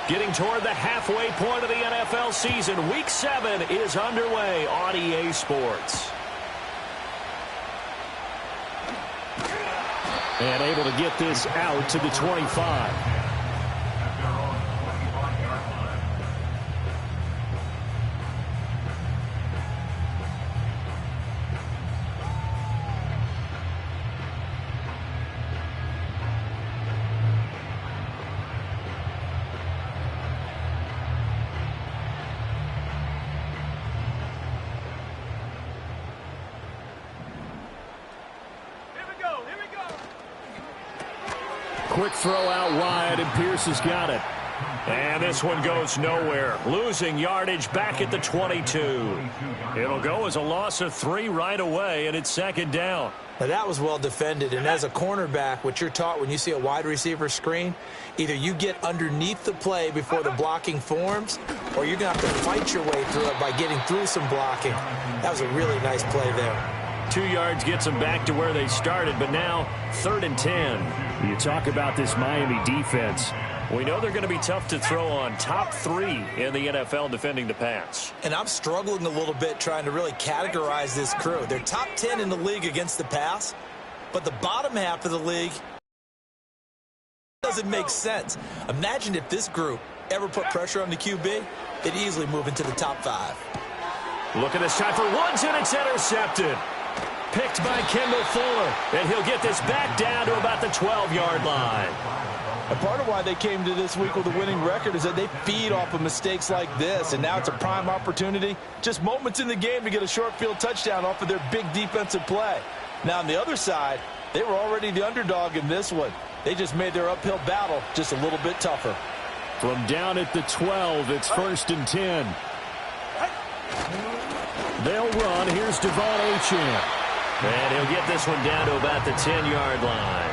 Getting toward the halfway point of the NFL season, Week 7 is underway on EA Sports. And able to get this out to the 25. Quick throw out wide, and Pierce has got it. And this one goes nowhere. Losing yardage back at the 22. It'll go as a loss of 3 right away, and it's second down. Now that was well defended, and as a cornerback, what you're taught when you see a wide receiver screen, either you get underneath the play before the blocking forms, or you're going to have to fight your way through it by getting through some blocking. That was a really nice play there. 2 yards gets them back to where they started, but now 3rd and 10. You talk about this Miami defense. We know they're going to be tough to throw on. Top 3 in the NFL defending the pass. And I'm struggling a little bit trying to really categorize this crew. They're top 10 in the league against the pass, but the bottom half of the league doesn't make sense. Imagine if this group ever put pressure on the QB, they'd easily move into the top 5. Look at this time for Woods, and it's intercepted. Picked by Kendall Fuller, and he'll get this back down to about the 12-yard line. And part of why they came to this week with a winning record is that they feed off of mistakes like this, and now it's a prime opportunity, just moments in the game to get a short field touchdown off of their big defensive play. Now on the other side, they were already the underdog in this one. They just made their uphill battle just a little bit tougher. From down at the 12, it's 1st and 10. They'll run. Here's Devon Achane. And he'll get this one down to about the 10-yard line.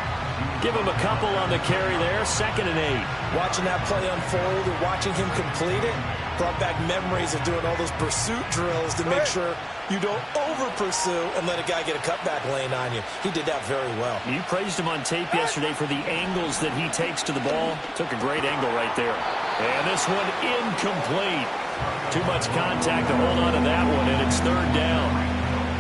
Give him a couple on the carry there, 2nd and 8. Watching that play unfold and watching him complete it brought back memories of doing all those pursuit drills to make sure you don't over-pursue and let a guy get a cutback lane on you. He did that very well. You praised him on tape yesterday for the angles that he takes to the ball. Took a great angle right there. And this one incomplete. Too much contact to hold on to that one, and it's 3rd down.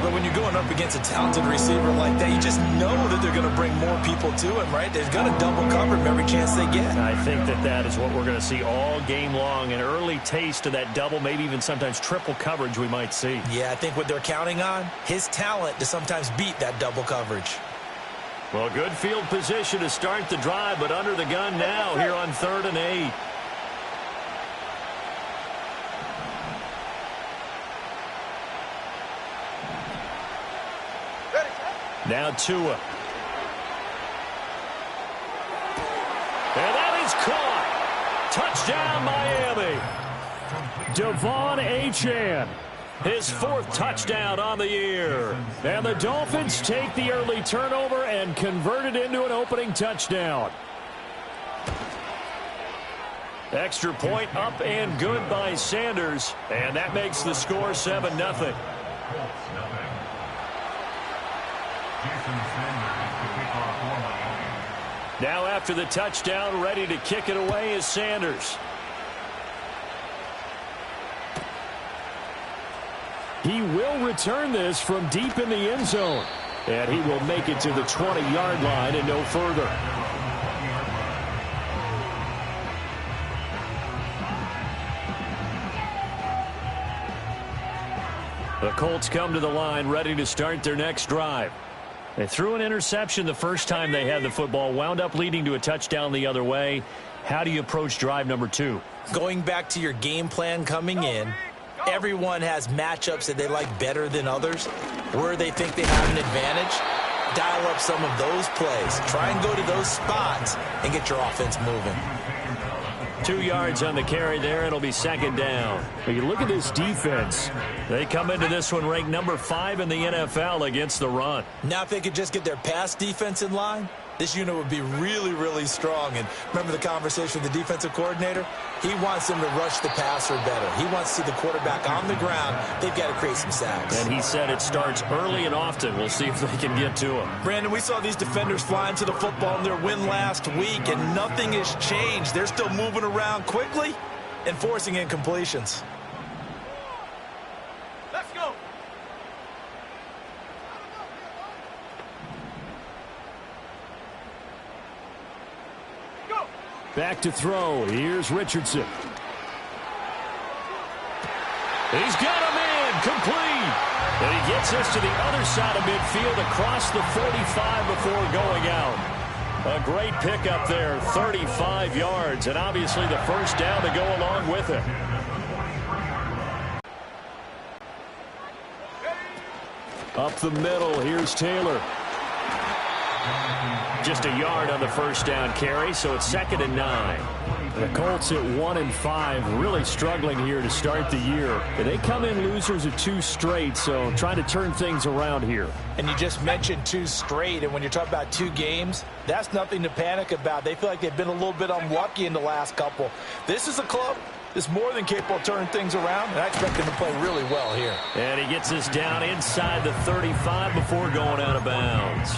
But when you're going up against a talented receiver like that, you just know that they're going to bring more people to him, right? They're going to double cover him every chance they get. I think that is what we're going to see all game long. An early taste of that double, maybe even sometimes triple coverage we might see. Yeah, I think what they're counting on, his talent to sometimes beat that double coverage. Well, good field position to start the drive, but under the gun now here on 3rd and 8. Now Tua. And that is caught. Touchdown, Miami. Devon Achane, his 4th touchdown on the year. And the Dolphins take the early turnover and convert it into an opening touchdown. Extra point up and good by Sanders. And that makes the score 7-0. Now after the touchdown, ready to kick it away is Sanders. He will return this from deep in the end zone. And he will make it to the 20-yard line and no further. The Colts come to the line ready to start their next drive. They threw an interception the first time they had the football, wound up leading to a touchdown the other way. How do you approach drive number 2? Going back to your game plan coming in, everyone has matchups that they like better than others. Where they think they have an advantage, dial up some of those plays. Try and go to those spots and get your offense moving. 2 yards on the carry there. It'll be 2nd down. But you look at this defense. They come into this one ranked number 5 in the NFL against the run. Now if they could just get their pass defense in line, this unit would be really, really strong. And remember the conversation with the defensive coordinator? He wants them to rush the passer better. He wants to see the quarterback on the ground. They've got to create some sacks. And he said it starts early and often. We'll see if they can get to him. Brandon, we saw these defenders flying to the football in their win last week, and nothing has changed. They're still moving around quickly and forcing incompletions. Let's go. Back to throw. Here's Richardson. He's got him in. Complete. And he gets us to the other side of midfield across the 45 before going out. A great pickup there, 35 yards, and obviously the first down to go along with it. Up the middle, here's Taylor. Just a yard on the first down carry, so it's 2nd and 9. The Colts at 1-5, really struggling here to start the year. They come in losers of 2 straight, so trying to turn things around here. And you just mentioned 2 straight, and when you're talking about 2 games, that's nothing to panic about. They feel like they've been a little bit unlucky in the last couple. This is a club that's more than capable of turning things around, and I expect them to play really well here. And he gets us down inside the 35 before going out of bounds.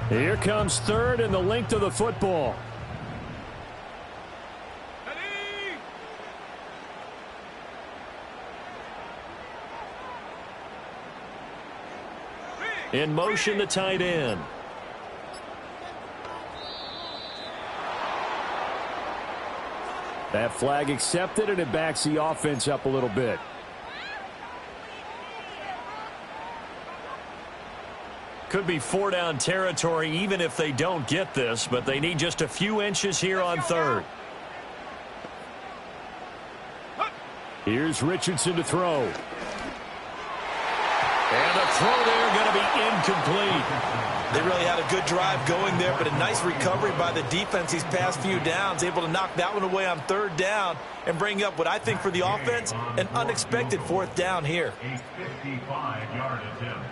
Here comes 3rd and the length of the football. In motion, the tight end. That flag accepted, and it backs the offense up a little bit. Could be 4-down territory even if they don't get this, but they need just a few inches here on 3rd. Here's Richardson to throw. And the throw there going to be incomplete. They really had a good drive going there, but a nice recovery by the defense these past few downs, able to knock that one away on 3rd down and bring up what I think for the offense, an unexpected 4th down here. A 55-yard attempt.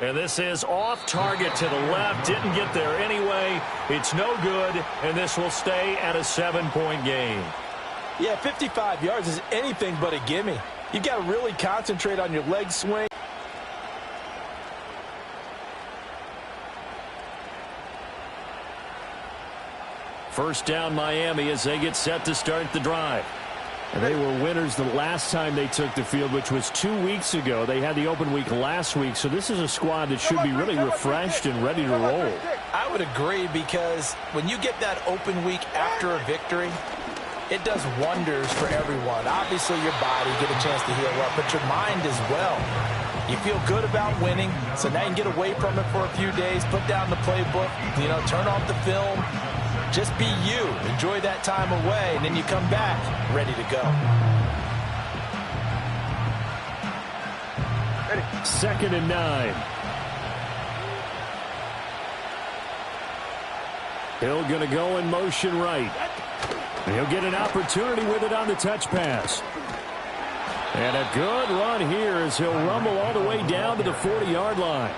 And this is off target to the left. Didn't get there anyway. It's no good, and this will stay at a 7-point game. Yeah, 55 yards is anything but a gimme. You've got to really concentrate on your leg swing. First down Miami as they get set to start the drive. And they were winners the last time they took the field, which was 2 weeks ago. They had the open week last week, so this is a squad that should be really refreshed and ready to roll. I would agree, because when you get that open week after a victory, it does wonders for everyone. Obviously, your body, get a chance to heal up, but your mind as well. You feel good about winning, so now you can get away from it for a few days, put down the playbook, turn off the film. Just be you. Enjoy that time away, and then you come back ready to go. Ready. 2nd and 9. Hill going to go in motion right. And he'll get an opportunity with it on the touch pass. And a good run here as he'll rumble all the way down to the 40-yard line.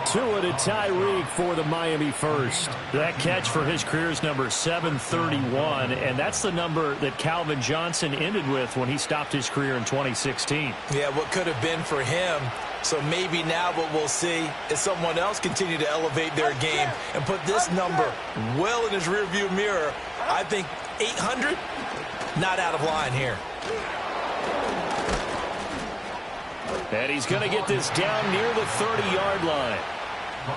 Tua to Tyreek for the Miami first. That catch for his career is number 731, and that's the number that Calvin Johnson ended with when he stopped his career in 2016. Yeah, what could have been for him. So maybe now what we'll see is someone else continue to elevate their game and put this number well in his rearview mirror. I think 800, not out of line here. And he's going to get this down near the 30-yard line.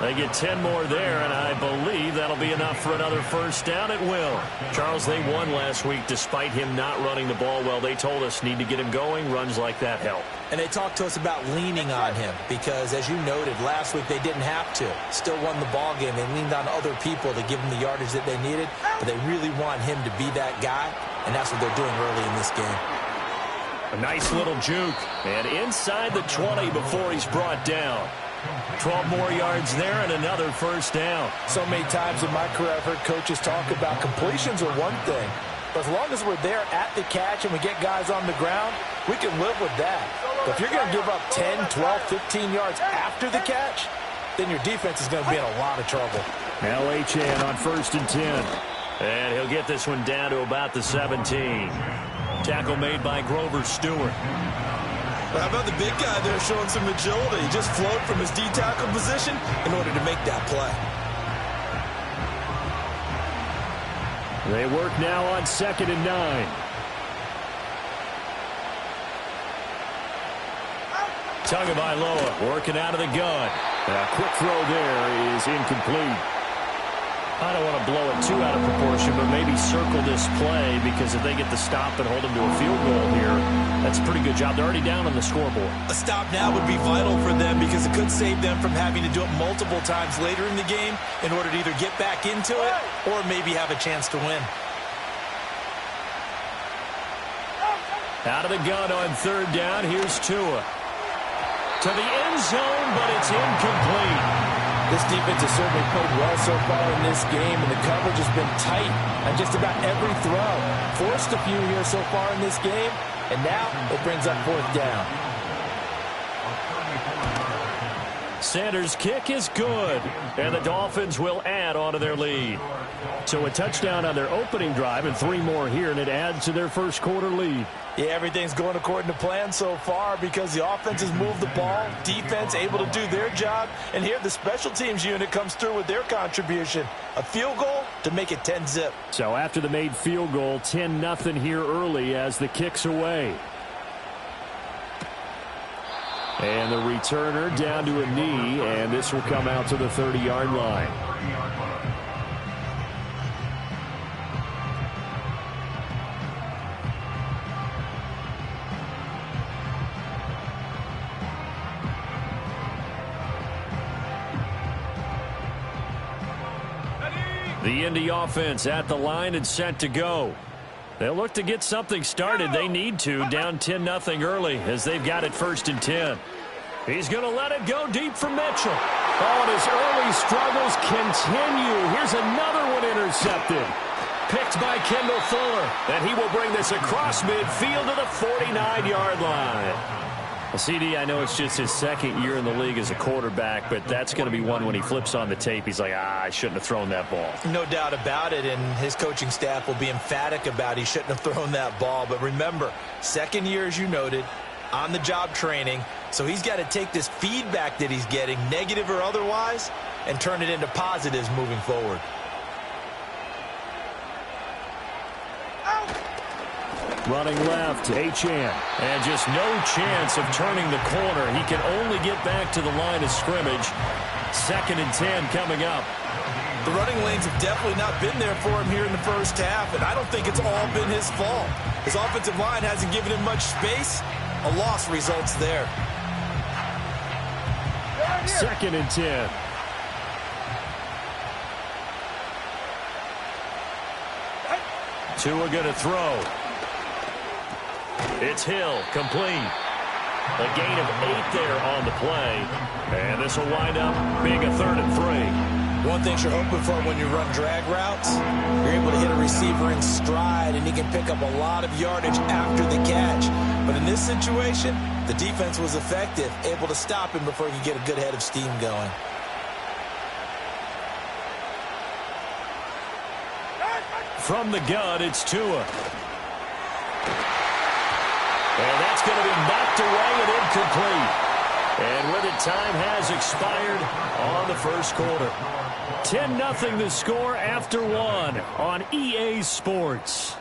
They get 10 more there, and I believe that'll be enough for another first down. It will. Charles, they won last week despite him not running the ball well. They told us need to get him going. Runs like that help. And they talked to us about leaning on him because, as you noted, last week they didn't have to. Still won the ball game. They leaned on other people to give them the yardage that they needed, but they really want him to be that guy, and that's what they're doing early in this game. A nice little juke, and inside the 20 before he's brought down. 12 more yards there and another first down. So many times in my career I've heard coaches talk about completions are one thing, As long as we're there at the catch and we get guys on the ground, we can live with that. But if you're going to give up 10, 12, 15 yards after the catch, then your defense is going to be in a lot of trouble. Now Achane on 1st and 10. And he'll get this one down to about the 17. Tackle made by Grover Stewart. How about the big guy there showing some agility? He just flowed from his D-tackle position in order to make that play. They work now on 2nd and 9. Tagovailoa working out of the gun. A quick throw there is incomplete. I don't want to blow it too out of proportion, but maybe circle this play, because if they get the stop and hold them to a field goal here, that's a pretty good job. They're already down on the scoreboard. A stop now would be vital for them, because it could save them from having to do it multiple times later in the game in order to either get back into it or maybe have a chance to win. Out of the gun on 3rd down. Here's Tua. To the end zone, but it's incomplete. This defense has certainly played well so far in this game, and the coverage has been tight on just about every throw. Forced a few here so far in this game, and now it brings up 4th down. Sanders' kick is good, and the Dolphins will add on to their lead. So a touchdown on their opening drive and 3 more here, and it adds to their first quarter lead. Yeah, everything's going according to plan so far, because the offense has moved the ball, defense able to do their job, and here the special teams unit comes through with their contribution. A field goal to make it 10-zip. So after the made field goal, 10-0 here early as the kick's away. And the returner down to a knee, and this will come out to the 30-yard line. The Indy offense at the line and set to go. They'll look to get something started. They need to, down 10-0 early as they've got it 1st and 10. He's going to let it go deep for Mitchell. Oh, and his early struggles continue. Here's another one intercepted. Picked by Kendall Fuller. And he will bring this across midfield to the 49-yard line. Well, CD, I know it's just his 2nd year in the league as a quarterback, but that's going to be one when he flips on the tape. He's like, I shouldn't have thrown that ball. No doubt about it, and his coaching staff will be emphatic about he shouldn't have thrown that ball. But remember, 2nd year, as you noted, on-the-job training, so he's got to take this feedback that he's getting, negative or otherwise, and turn it into positives moving forward. Running left, Achane. And just no chance of turning the corner. He can only get back to the line of scrimmage. 2nd and 10 coming up. The running lanes have definitely not been there for him here in the first half, and I don't think it's all been his fault. His offensive line hasn't given him much space. A loss results there. 2nd and 10. Tua going to throw. It's Hill, complete. A gain of 8 there on the play. And this will wind up being a 3rd and 3. One thing you're hoping for when you run drag routes, you're able to hit a receiver in stride, and he can pick up a lot of yardage after the catch. But in this situation, the defense was effective, able to stop him before he could get a good head of steam going. From the gun, it's Tua. And that's going to be knocked away and incomplete. And with it, time has expired on the first quarter. 10-0 the score after 1 on EA Sports.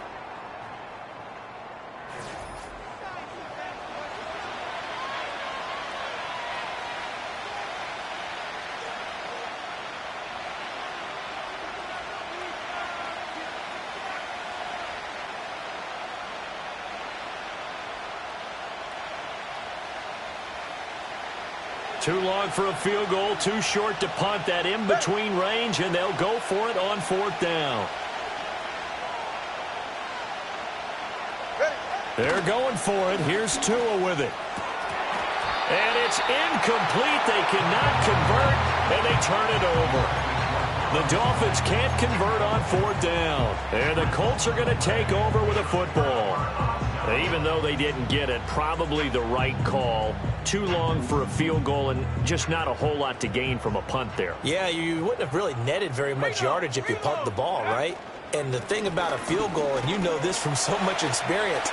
Too long for a field goal, too short to punt. That in-between range, and they'll go for it on 4th down. They're going for it. Here's Tua with it. And it's incomplete. They cannot convert, and they turn it over. The Dolphins can't convert on 4th down. And the Colts are going to take over with a football. Even though they didn't get it, probably the right call. Too long for a field goal and just not a whole lot to gain from a punt there. Yeah, you wouldn't have really netted very much yardage if you pumped the ball, right? And the thing about a field goal, and you know this from so much experience,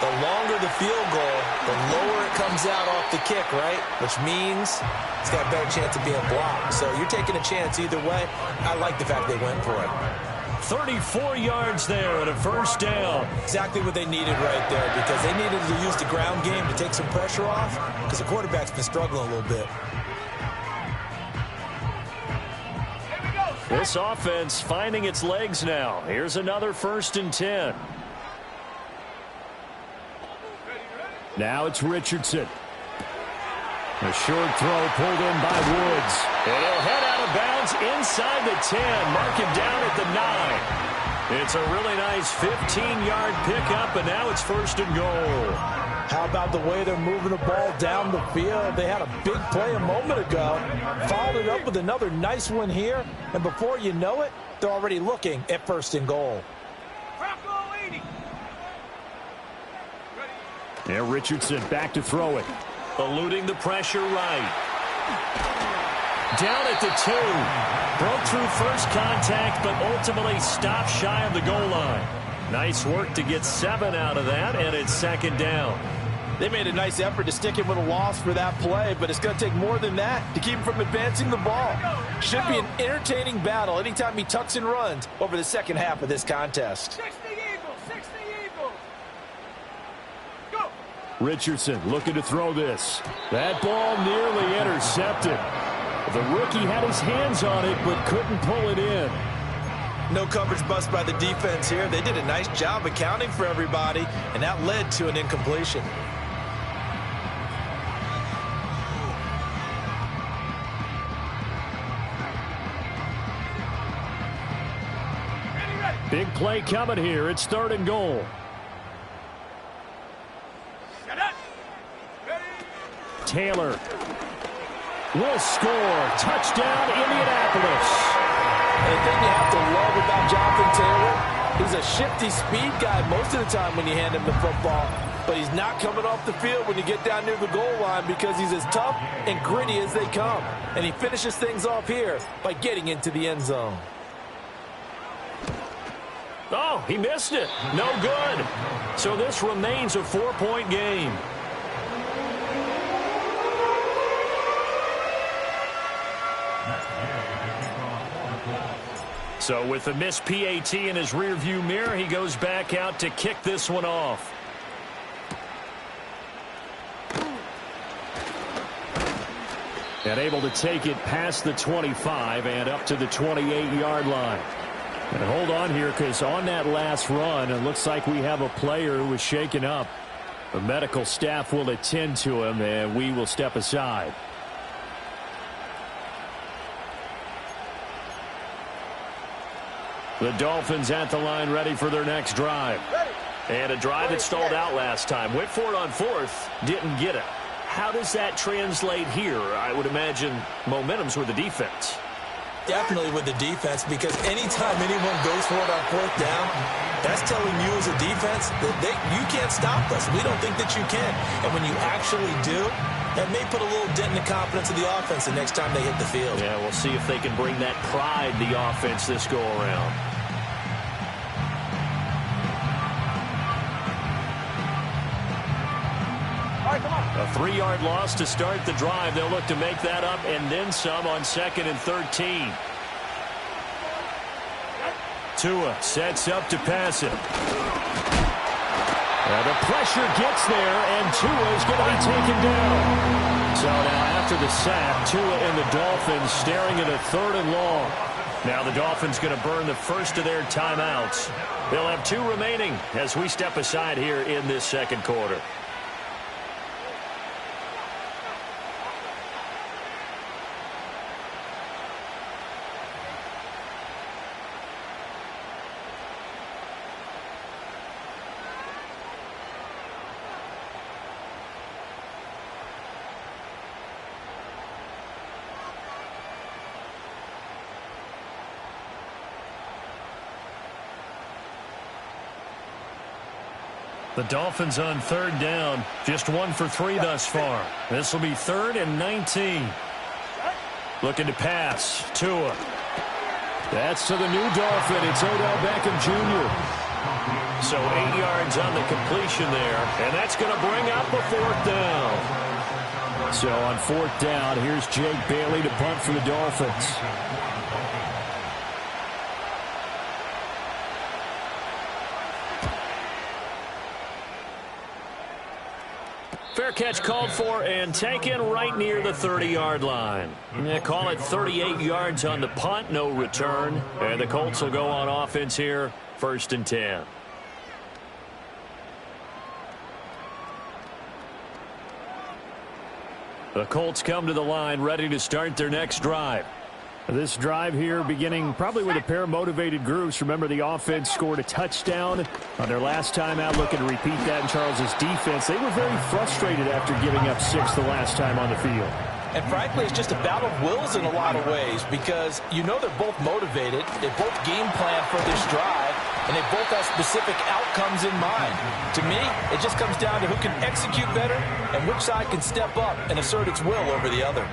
the longer the field goal, the lower it comes out off the kick, right? Which means it's got a better chance of being blocked. So you're taking a chance either way. I like the fact they went for it. 34 yards there and a 1st down. Exactly what they needed right there, because they needed to use the ground game to take some pressure off, because the quarterback's been struggling a little bit. This offense finding its legs now. Here's another 1st and 10. Now it's Richardson. A short throw pulled in by Woods. And he'll head out of bounds inside the 10. Mark him down at the 9. It's a really nice 15-yard pickup, and now it's 1st and goal. How about the way they're moving the ball down the field? They had a big play a moment ago. Followed it up with another nice one here. And before you know it, they're already looking at 1st and goal. And Richardson back to throw it. Eluding the pressure right. Down at the 2. Broke through first contact, but ultimately stopped shy of the goal line. Nice work to get 7 out of that, and it's 2nd down. They made a nice effort to stick him with a loss for that play, but it's going to take more than that to keep him from advancing the ball. Should be an entertaining battle anytime he tucks and runs over the second half of this contest. Richardson looking to throw this. That ball nearly intercepted. The rookie had his hands on it but couldn't pull it in. No coverage bust by the defense here. They did a nice job accounting for everybody, and that led to an incompletion. Big play coming here. It's 3rd and goal. Taylor will score. Touchdown, Indianapolis. And the thing you have to love about Jonathan Taylor, he's a shifty speed guy most of the time when you hand him the football. But he's not coming off the field when you get down near the goal line because he's as tough and gritty as they come. And he finishes things off here by getting into the end zone. Oh, he missed it. No good. So this remains a 4-point game. So with the missed PAT in his rearview mirror, he goes back out to kick this one off. And able to take it past the 25 and up to the 28-yard line. And hold on here, because on that last run, it looks like we have a player who was shaken up. The medical staff will attend to him, and we will step aside. The Dolphins at the line, ready for their next drive. And a drive that stalled out last time. Went for it on 4th, didn't get it. How does that translate here? I would imagine momentum's with the defense. Definitely with the defense, because anytime anyone goes for it on 4th down, that's telling you as a defense that you can't stop us. We don't think that you can. And when you actually do, that may put a little dent in the confidence of the offense the next time they hit the field. Yeah, we'll see if they can bring that pride to the offense this go around. A 3-yard loss to start the drive. They'll look to make that up and then some on 2nd and 13. Tua sets up to pass it. The pressure gets there, and Tua is going to be taken down. So now after the sack, Tua and the Dolphins staring at a 3rd and long. Now the Dolphins going to burn the first of their timeouts. They'll have 2 remaining as we step aside here in this 2nd quarter. The Dolphins on third down, just 1 for 3 thus far. This will be 3rd and 19. Looking to pass. Tua. That's to the new Dolphin. It's Odell Beckham Jr. So 8 yards on the completion there, and that's going to bring up a 4th down. So on 4th down, here's Jake Bailey to punt for the Dolphins. Fair catch called for and taken right near the 30-yard line. Yeah, call it 38 yards on the punt, no return. And the Colts will go on offense here, 1st and 10. The Colts come to the line ready to start their next drive. This drive here beginning probably with a pair of motivated groups. Remember, the offense scored a touchdown on their last time out, looking to repeat that in Charles's defense. They were very frustrated after giving up 6 the last time on the field. And frankly, it's just a battle of wills in a lot of ways because you know they're both motivated. They both game plan for this drive, and they both have specific outcomes in mind. To me, it just comes down to who can execute better and which side can step up and assert its will over the other.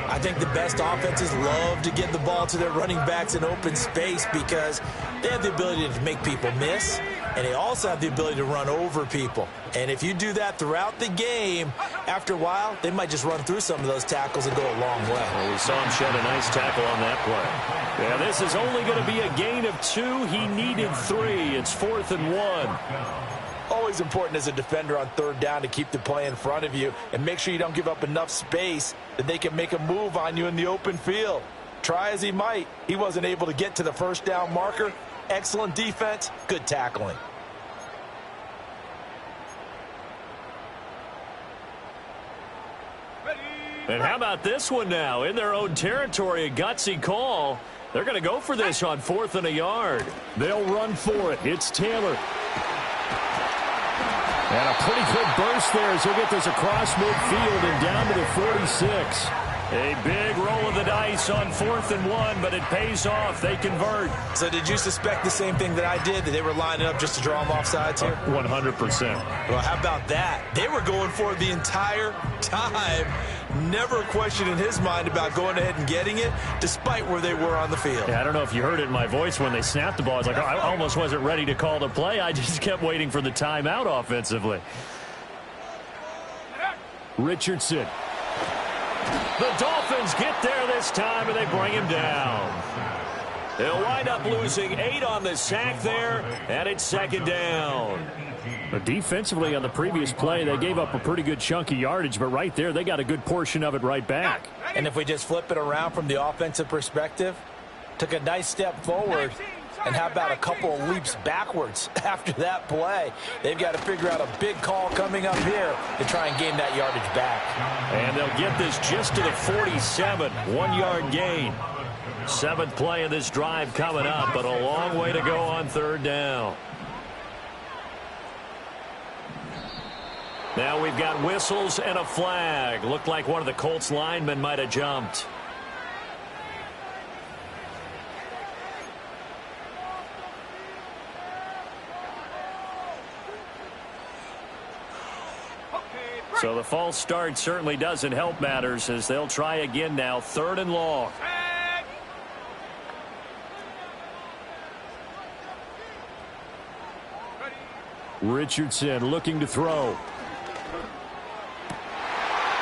I think the best offenses love to get the ball to their running backs in open space because they have the ability to make people miss, and they also have the ability to run over people. And if you do that throughout the game, after a while, they might just run through some of those tackles and go a long way. Well, we saw him shed a nice tackle on that play. Yeah, this is only going to be a gain of 2. He needed 3. It's 4th and 1. Always important as a defender on 3rd down to keep the play in front of you and make sure you don't give up enough space that they can make a move on you in the open field. Try as he might, he wasn't able to get to the 1st down marker. Excellent defense, good tackling. And how about this one now? In their own territory, a gutsy call. They're going to go for this on 4th and a yard. They'll run for it. It's Taylor. And a pretty good burst there as he'll get this across midfield and down to the 46. A big roll of the dice on 4th and 1, but it pays off. They convert. So did you suspect the same thing that I did, that they were lining up just to draw them off sides here? 100%. Well, how about that? They were going for it the entire time. Never a question in his mind about going ahead and getting it, despite where they were on the field. Yeah, I don't know if you heard it in my voice when they snapped the ball. I was like, I almost wasn't ready to call the play. I just kept waiting for the timeout offensively. Richardson. The Dolphins get there this time, and they bring him down. They'll wind up losing 8 on the sack there, and it's 2nd down. But defensively on the previous play, they gave up a pretty good chunk of yardage, but right there, they got a good portion of it right back. And if we just flip it around from the offensive perspective, took a nice step forward, and how about a couple of leaps backwards after that play? They've got to figure out a big call coming up here to try and gain that yardage back. And they'll get this just to the 47, 1-yard gain. 7th play of this drive coming up, but a long way to go on 3rd down. Now we've got whistles and a flag. Looked like one of the Colts linemen might have jumped. So the false start certainly doesn't help matters as they'll try again now, 3rd and long. Richardson looking to throw.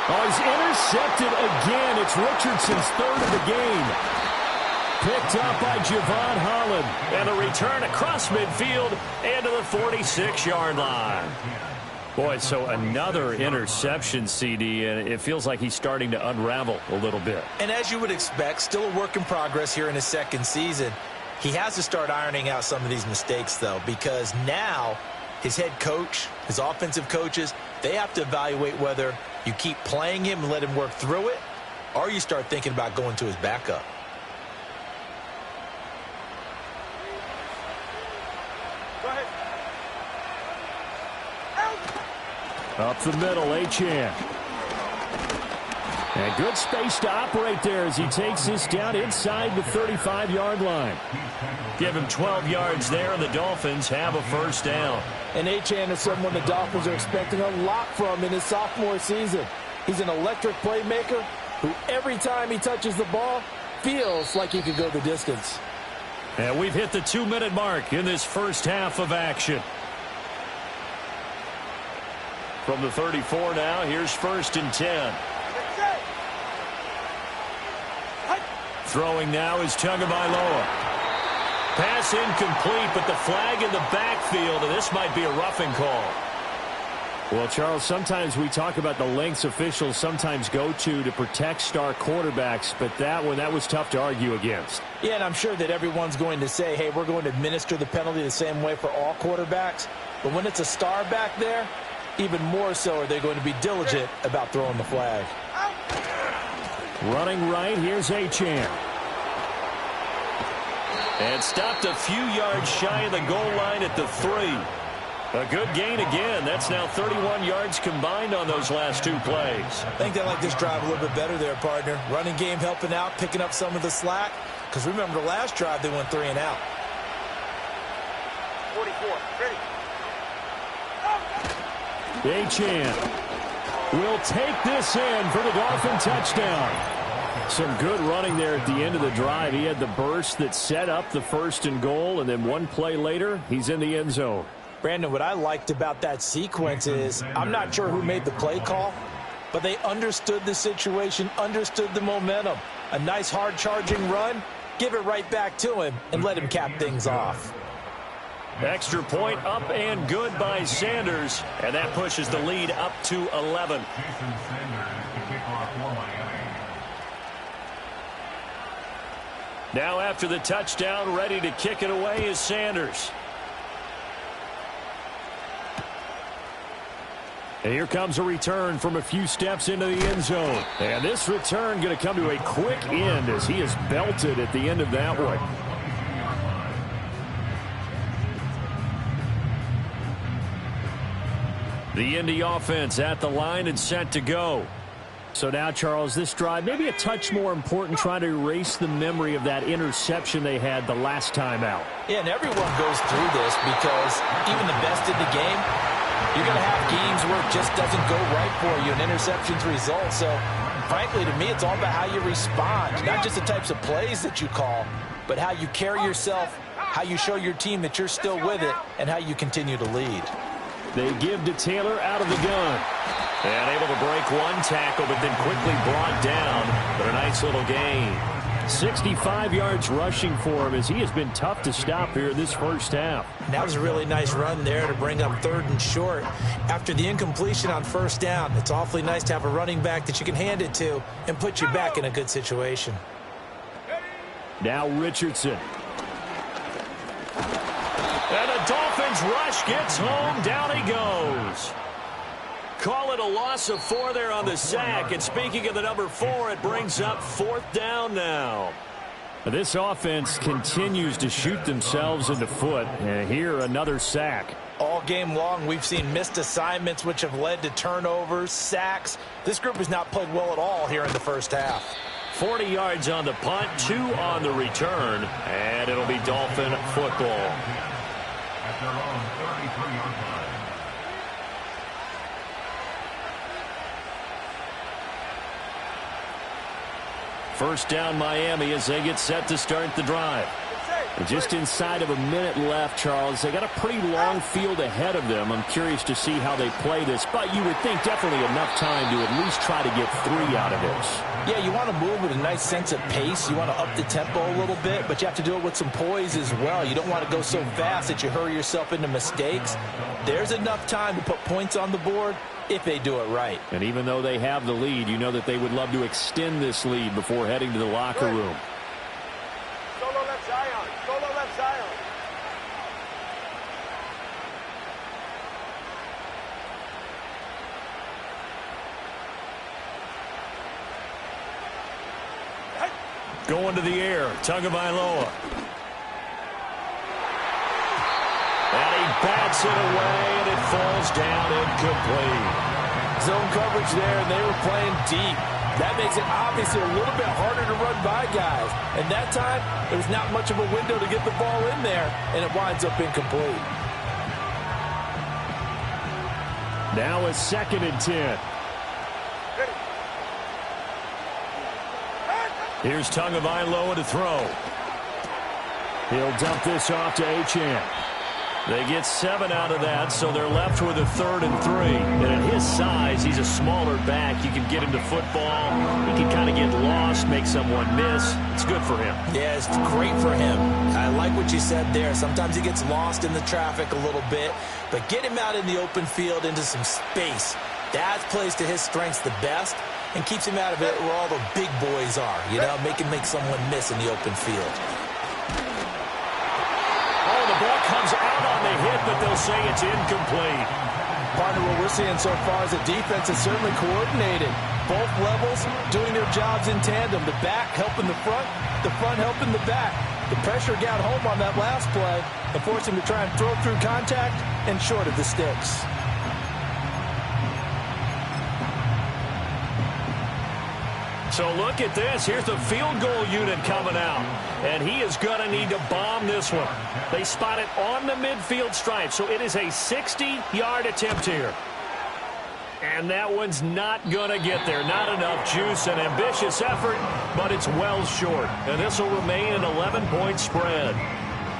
Oh, he's intercepted again. It's Richardson's 3rd of the game. Picked up by Javon Holland. And a return across midfield and to the 46-yard line. Boy, so another interception, CD, and it feels like he's starting to unravel a little bit. And as you would expect, still a work in progress here in his 2nd season. He has to start ironing out some of these mistakes, though, because now his head coach, his offensive coaches, they have to evaluate whether you keep playing him and let him work through it, or you start thinking about going to his backup. Up the middle, Achane. And good space to operate there as he takes this down inside the 35-yard line. Give him 12 yards there, and the Dolphins have a first down. And Achane is someone the Dolphins are expecting a lot from in his sophomore season. He's an electric playmaker who every time he touches the ball feels like he could go the distance. And we've hit the 2-minute mark in this first half of action. From the 34 now, here's 1st and 10. Throwing now is Tagovailoa. Pass incomplete, but the flag in the backfield, and this might be a roughing call. Well, Charles, sometimes we talk about the lengths officials sometimes go to protect star quarterbacks, but that was tough to argue against. Yeah, and I'm sure that everyone's going to say, hey, we're going to administer the penalty the same way for all quarterbacks. But when it's a star back there, even more so are they going to be diligent about throwing the flag. Running right, here's Achane. And stopped a few yards shy of the goal line at the 3. A good gain again. That's now 31 yards combined on those last 2 plays. I think they like this drive a little bit better there, partner. Running game helping out, picking up some of the slack. Because remember, the last drive they went 3 and out. 44, ready. Achane will take this in for the Dolphin touchdown. Some good running there at the end of the drive. He had the burst that set up the 1st and goal, and then 1 play later, he's in the end zone. Brandon, what I liked about that sequence is I'm not sure who made the play call, but they understood the situation, understood the momentum. A nice hard-charging run, give it right back to him, and let him cap things off. Extra point up and good by Sanders, and that pushes the lead up to 11. Jason Sanders, the kickoff for Miami. Now after the touchdown, ready to kick it away is Sanders. And here comes a return from a few steps into the end zone. And this return going to come to a quick end as he is belted at the end of that one. The Indy offense at the line and set to go. So now, Charles, this drive maybe a touch more important, trying to erase the memory of that interception they had the last time out. Yeah, and everyone goes through this because even the best in the game, you're going to have games where it just doesn't go right for you, and interceptions result. So, frankly, to me, it's all about how you respond, not just the types of plays that you call, but how you carry yourself, how you show your team that you're still with it, and how you continue to lead. They give to Taylor out of the gun. And able to break 1 tackle, but then quickly brought down. But a nice little gain. 65 yards rushing for him as he has been tough to stop here this first half. That was a really nice run there to bring up 3rd and short. After the incompletion on 1st down, it's awfully nice to have a running back that you can hand it to and put you back in a good situation. Now Richardson. And the Dolphins rush gets home. Down he goes. Call it a loss of 4 there on the sack. And speaking of the number 4, it brings up 4th down now. This offense continues to shoot themselves in the foot. And here, another sack. All game long, we've seen missed assignments, which have led to turnovers, sacks. This group has not played well at all here in the first half. 40 yards on the punt, 2 on the return. And it'll be Dolphin football. At their own 33-yard line. First down Miami as they get set to start the drive. And just inside of a minute left, Charles. They got a pretty long field ahead of them. I'm curious to see how they play this, but you would think definitely enough time to at least try to get 3 out of this. Yeah, you want to move with a nice sense of pace. You want to up the tempo a little bit, but you have to do it with some poise as well. You don't want to go so fast that you hurry yourself into mistakes. There's enough time to put points on the board if they do it right. And even though they have the lead, you know that they would love to extend this lead before heading to the locker room. Solo left Zion. Solo left Zion. Going to the air, Tagovailoa. And he bats it away, and it falls down incomplete. Zone coverage there, and they were playing deep. That makes it obviously a little bit harder to run by guys. And that time, there's not much of a window to get the ball in there, and it winds up incomplete. Now a 2nd and 10. Here's Tagovailoa to throw. He'll dump this off to Achane. They get 7 out of that, so they're left with a 3rd and 3. And at his size, he's a smaller back. You can get him to football. He can kind of get lost, make someone miss. It's good for him. Yeah, it's great for him. I like what you said there. Sometimes he gets lost in the traffic a little bit, but get him out in the open field into some space. That plays to his strengths the best and keeps him out of it where all the big boys are, you know, make someone miss in the open field. The ball comes out on the hit, but they'll say it's incomplete. Partner, what we're seeing so far is the defense is certainly coordinated. Both levels doing their jobs in tandem. The back helping the front helping the back. The pressure got home on that last play and forced him to try and throw through contact and short of the sticks. So look at this. Here's the field goal unit coming out. And he is going to need to bomb this one. They spot it on the midfield stripe. So it is a 60-yard attempt here. And that one's not going to get there. Not enough juice. An ambitious effort, but it's well short. And this will remain an 11-point spread.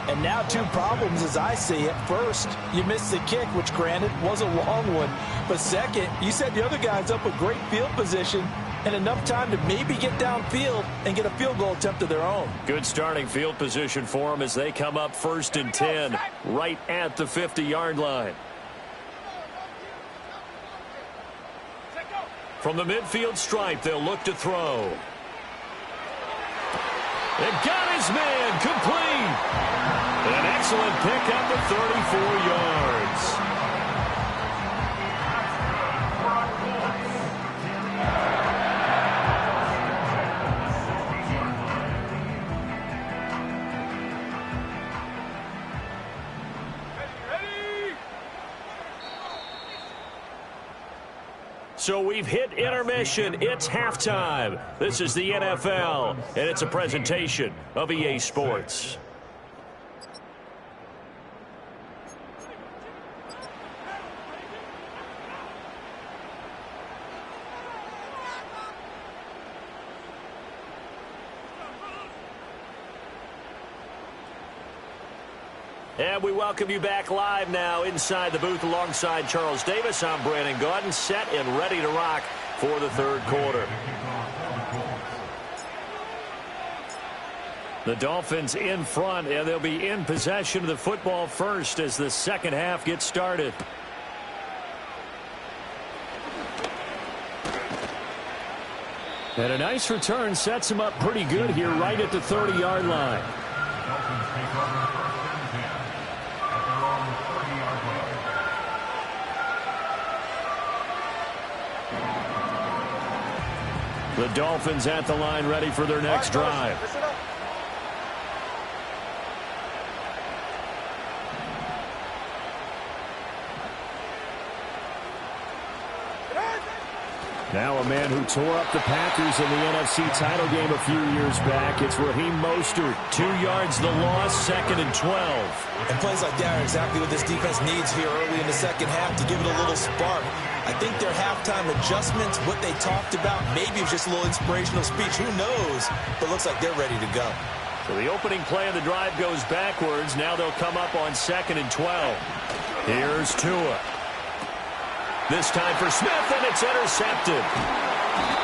And now 2 problems as I see it. First, you missed the kick, which granted was a long one. But second, you set the other guys up with great field position and enough time to maybe get downfield and get a field goal attempt of their own. Good starting field position for them as they come up 1st and 10 right at the 50-yard line. From the midfield stripe, they'll look to throw. It got his man complete. An excellent pickup of 34 yards. So we've hit intermission. It's halftime. This is the NFL, and it's a presentation of EA Sports. And we welcome you back live now inside the booth alongside Charles Davis. I'm Brandon Gaudin, set and ready to rock for the 3rd quarter. The Dolphins in front, and they'll be in possession of the football first as the 2nd half gets started. And a nice return sets him up pretty good here right at the 30-yard line. The Dolphins at the line ready for their next drive. Now a man who tore up the Packers in the NFC title game a few years back. It's Raheem Mostert. 2 yards the loss, 2nd and 12. And plays like that are exactly what this defense needs here early in the 2nd half to give it a little spark. I think their halftime adjustments, what they talked about, maybe it was just a little inspirational speech. Who knows? But it looks like they're ready to go. So the opening play of the drive goes backwards. Now they'll come up on 2nd and 12. Here's Tua. This time for Smith, and it's intercepted.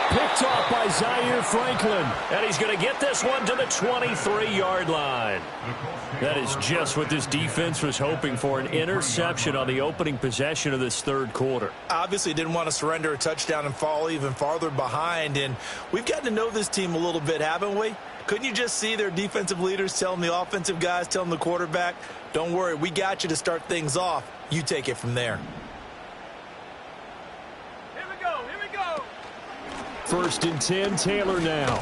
Picked off by Zaire Franklin. And he's going to get this one to the 23-yard line. That is just what this defense was hoping for, an interception on the opening possession of this 3rd quarter. Obviously didn't want to surrender a touchdown and fall even farther behind. And we've gotten to know this team a little bit, haven't we? Couldn't you just see their defensive leaders telling the offensive guys, telling the quarterback, don't worry, we got you to start things off. You take it from there. 1st and 10, Taylor now.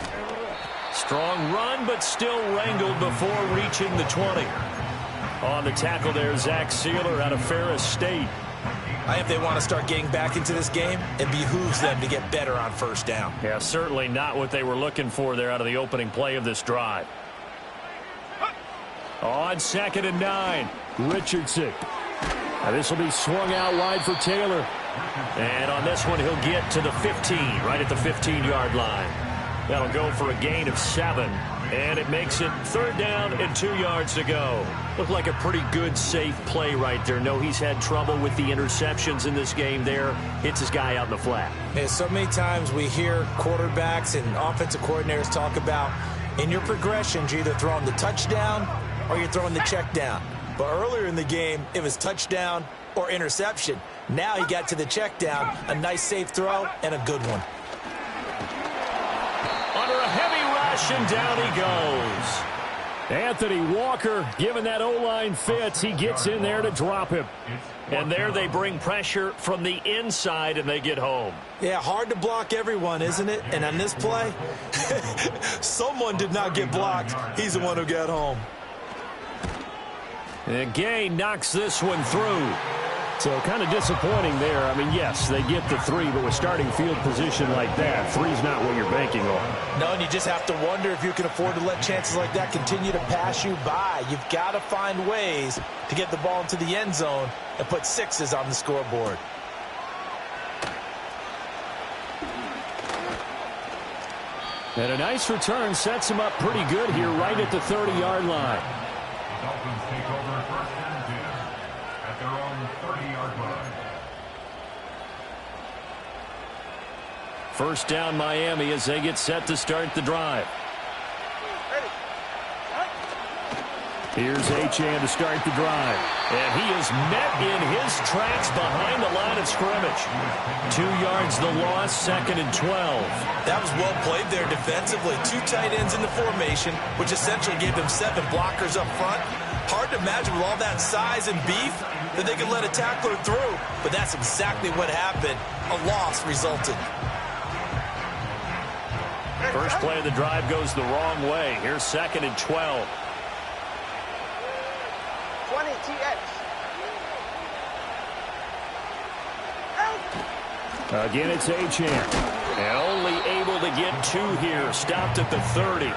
Strong run, but still wrangled before reaching the 20. On the tackle there, Zach Sealer out of Ferris State. If they want to start getting back into this game, it behooves them to get better on first down. Yeah, certainly not what they were looking for there out of the opening play of this drive. On 2nd and 9, Richardson. Now this will be swung out wide for Taylor. And on this one, he'll get to the 15, right at the 15-yard line. That'll go for a gain of 7. And it makes it 3rd down and 2 yards to go. Looked like a pretty good, safe play right there. No, he's had trouble with the interceptions in this game there. Hits his guy out in the flat. Yeah, so many times we hear quarterbacks and offensive coordinators talk about in your progressions, you're either throwing the touchdown or you're throwing the check down. But earlier in the game, it was touchdown or interception. Now he got to the check down, a nice safe throw, and a good one. Under a heavy rush, and down he goes. Anthony Walker, given that O-line fits, he gets in there to drop him. And there they bring pressure from the inside, and they get home. Yeah, hard to block everyone, isn't it? And on this play, someone did not get blocked. He's the one who got home. And Gay knocks this one through. So kind of disappointing there. I mean, yes, they get the 3, but with starting field position like that, 3's not what you're banking on. No, and you just have to wonder if you can afford to let chances like that continue to pass you by. You've got to find ways to get the ball into the end zone and put 6s on the scoreboard. And a nice return sets him up pretty good here right at the 30-yard line. The Dolphins take over 1st and 10 at their own 30-yard line. 1st down Miami as they get set to start the drive. Here's Achane to start the drive. And he is met in his tracks behind the line of scrimmage. 2 yards the loss, 2nd and 12. That was well played there defensively. 2 tight ends in the formation, which essentially gave them 7 blockers up front. Hard to imagine with all that size and beef that they could let a tackler through. But that's exactly what happened. A loss resulted. First play of the drive goes the wrong way. Here's 2nd and 12. 20 TX. Again, it's Achane. And only able to get 2 here. Stopped at the 30.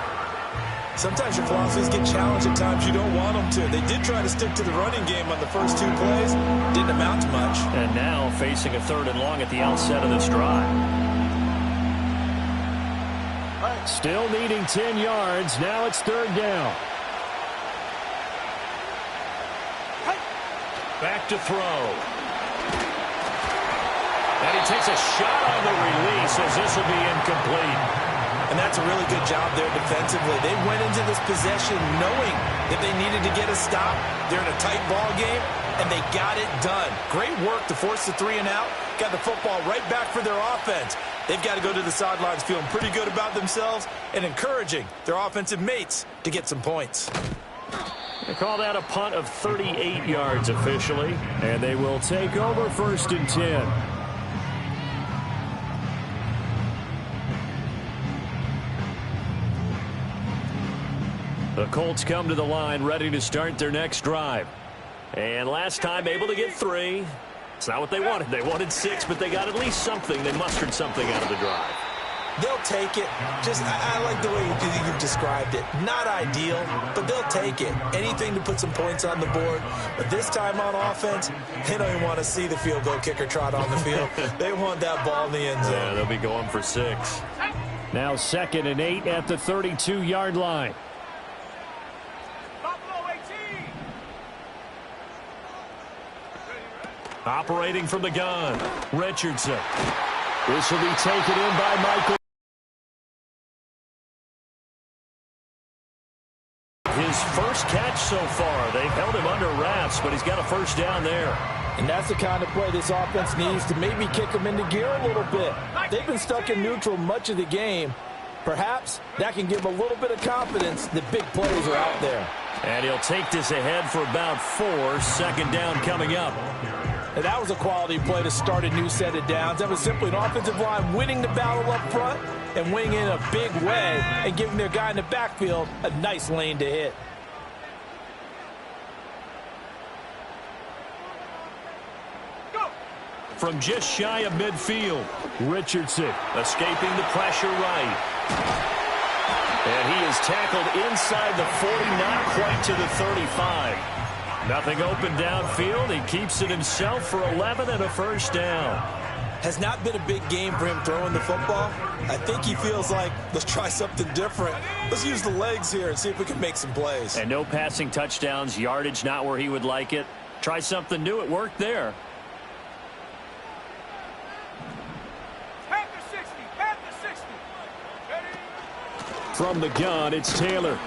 Sometimes your philosophies get challenged at times you don't want them to. They did try to stick to the running game on the first 2 plays. Didn't amount to much. And now facing a 3rd and long at the outset of this drive. Still needing 10 yards. Now it's 3rd down. Back to throw. And he takes a shot on the release as this will be incomplete. And that's a really good job there defensively. They went into this possession knowing that they needed to get a stop. They're in a tight ball game, and they got it done. Great work to force the 3 and out. Got the football right back for their offense. They've got to go to the sidelines feeling pretty good about themselves and encouraging their offensive mates to get some points. They call that a punt of 38 yards officially, and they will take over 1st and 10. The Colts come to the line ready to start their next drive. And last time able to get 3. It's not what they wanted. They wanted 6, but they got at least something. They mustered something out of the drive. They'll take it. I like the way you've described it. Not ideal, but they'll take it. Anything to put some points on the board. But this time on offense, they don't even want to see the field goal kicker trot on the field. They want that ball in the end zone. Yeah, they'll be going for 6. Now 2nd and 8 at the 32-yard line. Operating from the gun, Richardson. This will be taken in by Michael. His first catch so far. They've held him under wraps, but he's got a 1st down there. And that's the kind of play this offense needs to maybe kick them into gear a little bit. They've been stuck in neutral much of the game. Perhaps that can give them a little bit of confidence that big plays are out there. And he'll take this ahead for about 4. 2nd down coming up. And that was a quality play to start a new set of downs. That was simply an offensive line winning the battle up front and winning in a big way and giving their guy in the backfield a nice lane to hit. from just shy of midfield. Richardson escaping the pressure right. And he is tackled inside the 40, not quite to the 35. Nothing open downfield. He keeps it himself for 11 and a first down. Has not been a big game for him throwing the football. I think he feels like, let's try something different. Let's use the legs here and see if we can make some plays. And no passing touchdowns, yardage not where he would like it. Try something new. It worked there. Panther 60, Panther 60. Ready? From the gun, it's Taylor.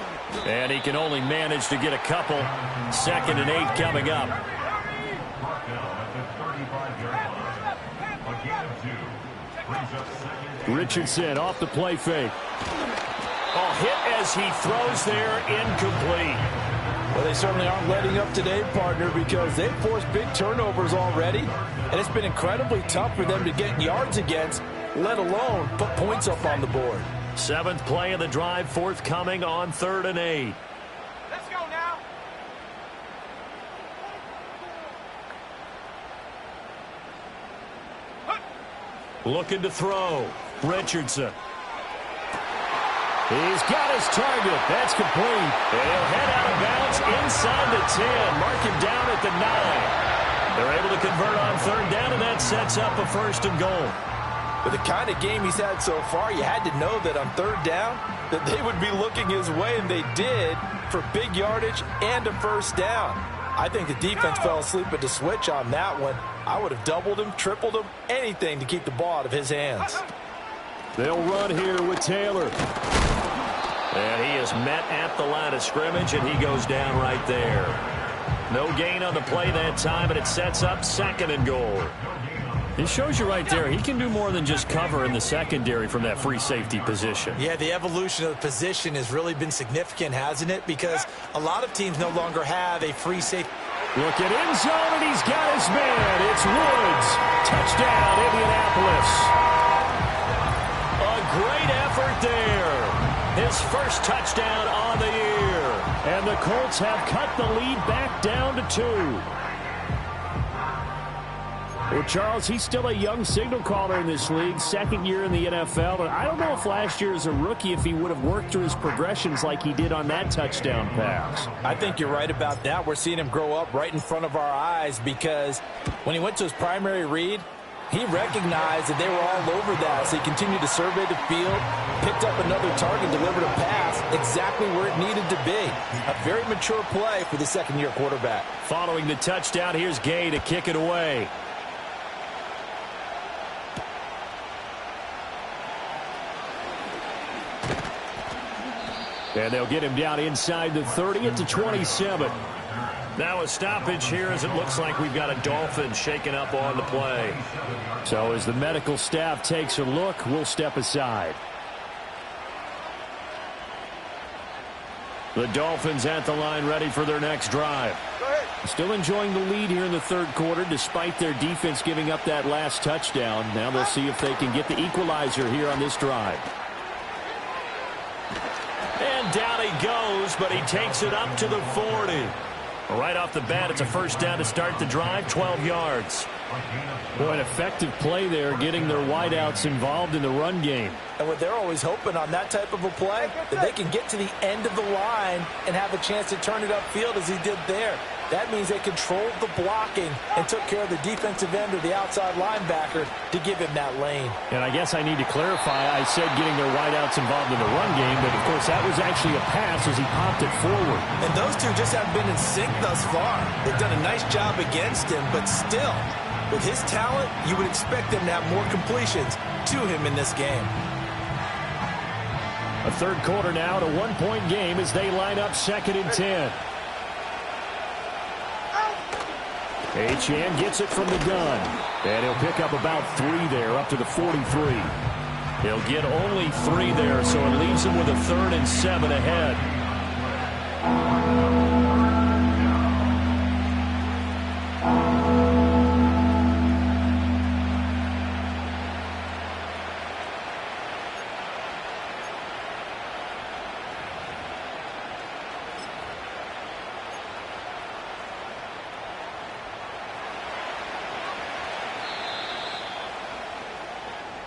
And he can only manage to get a couple. 2nd and 8 coming up. Brought down at the 35-yard line. A gain of 2. Brings up 2nd. Richardson off the play fake. Oh, hit as he throws there, incomplete. Well, they certainly aren't letting up today, partner, because they've forced big turnovers already, and it's been incredibly tough for them to get yards against, let alone put points up on the board. 7th play of the drive forthcoming on 3rd and 8. Let's go now. Looking to throw. Richardson. He's got his target. That's complete. And he'll head out of bounds inside the 10. Mark him down at the 9. They're able to convert on 3rd down, and that sets up a 1st and goal. With the kind of game he's had so far, you had to know that on 3rd down that they would be looking his way, and they did, for big yardage and a 1st down. I think the defense fell asleep at the switch on that one. I would have doubled him, tripled him, anything to keep the ball out of his hands. They'll run here with Taylor. And he is met at the line of scrimmage, and he goes down right there. No gain on the play that time, but it sets up 2nd and goal. It shows you right there, he can do more than just cover in the secondary from that free safety position. Yeah, the evolution of the position has really been significant, hasn't it? Because a lot of teams no longer have a free safety. Look at end zone, and he's got his man. It's Woods. Touchdown, Indianapolis. A great effort there. His first touchdown on the year. And the Colts have cut the lead back down to 2. Well, Charles, he's still a young signal caller in this league, 2nd year in the NFL. And I don't know if last year as a rookie if he would have worked through his progressions like he did on that touchdown pass. I think you're right about that. We're seeing him grow up right in front of our eyes because when he went to his primary read, he recognized that they were all over that. So he continued to survey the field, picked up another target, delivered a pass exactly where it needed to be. A very mature play for the 2nd-year quarterback. Following the touchdown, here's Gay to kick it away. And they'll get him down inside the 30 at the 27. Now a stoppage here as it looks like we've got a Dolphins shaking up on the play. So as the medical staff takes a look, we'll step aside. The Dolphins at the line ready for their next drive. Still enjoying the lead here in the 3rd quarter despite their defense giving up that last touchdown. Now they'll see if they can get the equalizer here on this drive. And down he goes, but he takes it up to the 40. Right off the bat, it's a 1st down to start the drive, 12 yards. Boy, an effective play there, getting their wideouts involved in the run game. And what they're always hoping on that type of a play, that they can get to the end of the line and have a chance to turn it upfield as he did there. That means they controlled the blocking and took care of the defensive end or the outside linebacker to give him that lane. And I guess I need to clarify, I said getting their wideouts involved in the run game, but of course that was actually a pass as he popped it forward. And those two just haven't been in sync thus far. They've done a nice job against him, but still, with his talent, you would expect them to have more completions to him in this game. A 3rd quarter now, to 1-point game as they line up 2nd and 10. Achane gets it from the gun. And he'll pick up about 3 there, up to the 43. He'll get only 3 there, so it leaves him with a 3rd and 7 ahead.